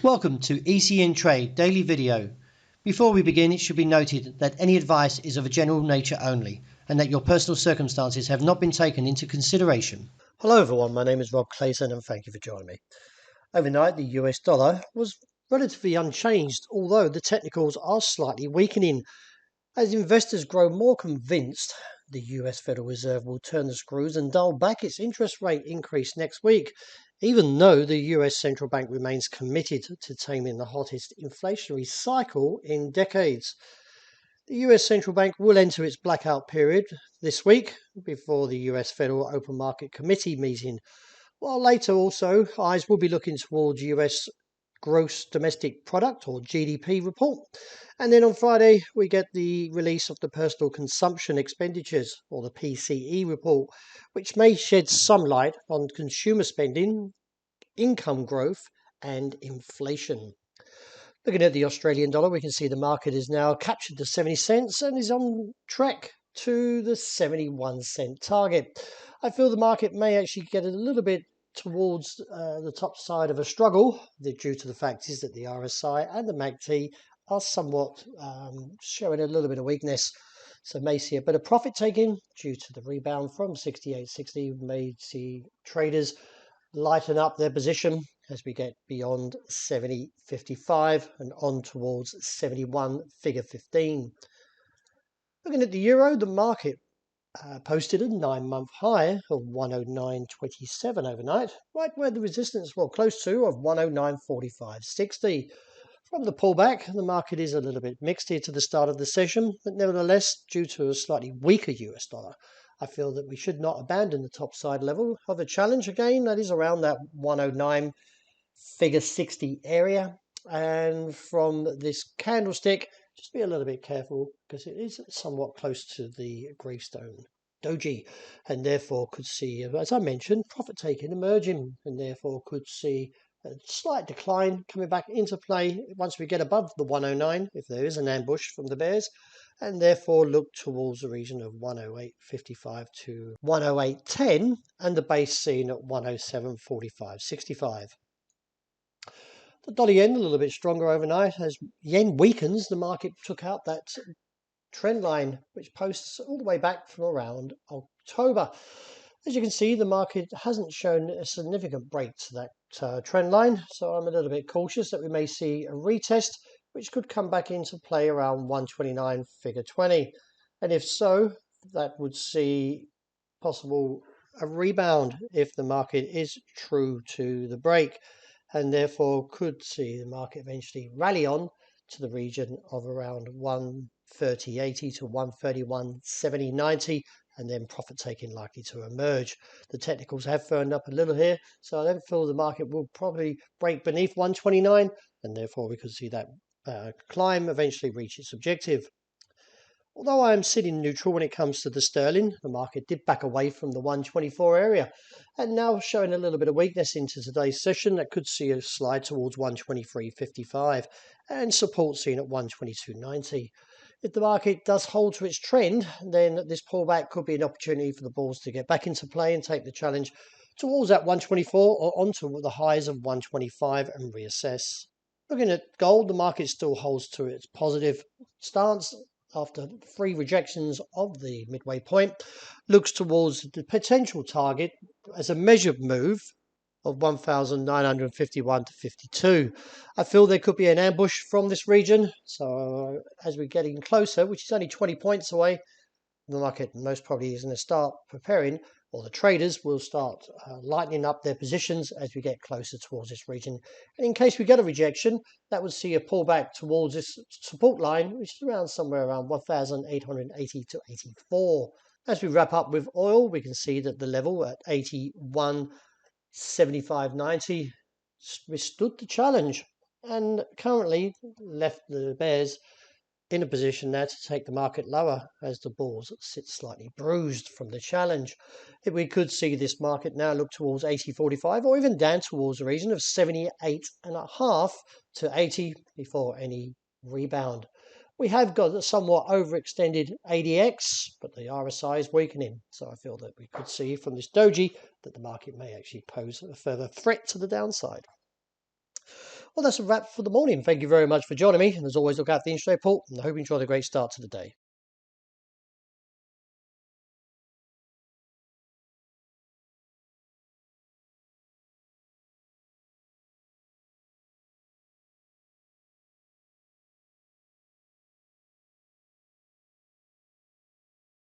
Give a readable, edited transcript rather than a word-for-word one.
Welcome to ECNTRADE Daily Video. Before we begin, it should be noted that any advice is of a general nature only and that your personal circumstances have not been taken into consideration. Hello everyone, my name is Rob Clayton and thank you for joining me. Overnight the US dollar was relatively unchanged, although the technicals are slightly weakening as investors grow more convinced the US Federal Reserve will turn the screws and dial back its interest rate increase next week, even though the US Central Bank remains committed to taming the hottest inflationary cycle in decades. The US Central Bank will enter its blackout period this week before the US Federal Open Market Committee meeting, while later also eyes will be looking towards US gross domestic product or GDP report. And then on Friday we get the release of the personal consumption expenditures or the PCE report, which may shed some light on consumer spending, income growth and inflation. Looking at the Australian dollar, we can see the market is now captured the 70 cents and is on track to the 71 cent target. I feel the market may actually get a little bit towards the top side of a struggle due to the fact is that the RSI and the MACD are somewhat showing a little bit of weakness. So may see a bit of profit taking due to the rebound from 68.60. May see traders lighten up their position as we get beyond 70.55 and on towards 71 figure 15. Looking at the euro, the market posted a 9-month high of 109.27 overnight, right where the resistance, well, close to, of 109.45.60. From the pullback, the market is a little bit mixed here to the start of the session, but nevertheless, due to a slightly weaker US dollar, I feel that we should not abandon the top side level of a challenge again. That is around that 109 figure 60 area. And from this candlestick, just be a little bit careful because it is somewhat close to the gravestone doji, and therefore could see, as I mentioned, profit taking emerging, and therefore could see a slight decline coming back into play once we get above the 109 if there is an ambush from the bears, and therefore look towards the region of 108.55 to 108.10 and the base seen at 107.45.65. The dollar yen a little bit stronger overnight. As yen weakens, the market took out that trend line which posts all the way back from around October. As you can see, the market hasn't shown a significant break to that trend line, so I'm a little bit cautious that we may see a retest which could come back into play around 129 figure 20, and if so, that would see possible a rebound if the market is true to the break, and therefore could see the market eventually rally on to the region of around 130.80 to 131.70.90, and then profit taking likely to emerge. The technicals have firmed up a little here, so I don't feel the market will probably break beneath 129, and therefore we could see that climb eventually reach its objective. Although I am sitting neutral when it comes to the sterling, the market did back away from the 124 area and now showing a little bit of weakness into today's session that could see a slide towards 123.55 and support seen at 122.90. If the market does hold to its trend, then this pullback could be an opportunity for the bulls to get back into play and take the challenge towards that 124 or onto the highs of 125 and reassess. Looking at gold, the market still holds to its positive stance after 3 rejections of the midway point, looks towards the potential target as a measured move of 1,951 to 52. I feel there could be an ambush from this region, so as we're getting closer, which is only 20 points away, the market most probably is going to start preparing, or the traders will start lightening up their positions as we get closer towards this region. And in case we get a rejection, that would see a pullback towards this support line, which is around somewhere around 1,880 to 84. As we wrap up with oil, we can see that the level at 81.75.90 withstood the challenge and currently left the bears in a position now to take the market lower as the bulls sit slightly bruised from the challenge. If we could see this market now look towards 80.45 or even down towards the region of 78.5 to 80 before any rebound. We have got a somewhat overextended ADX, but the RSI is weakening, so I feel that we could see from this doji that the market may actually pose a further threat to the downside. Well, that's a wrap for the morning. Thank you very much for joining me. And as always, look out for the interest rate report, and I hope you enjoy the great start to the day.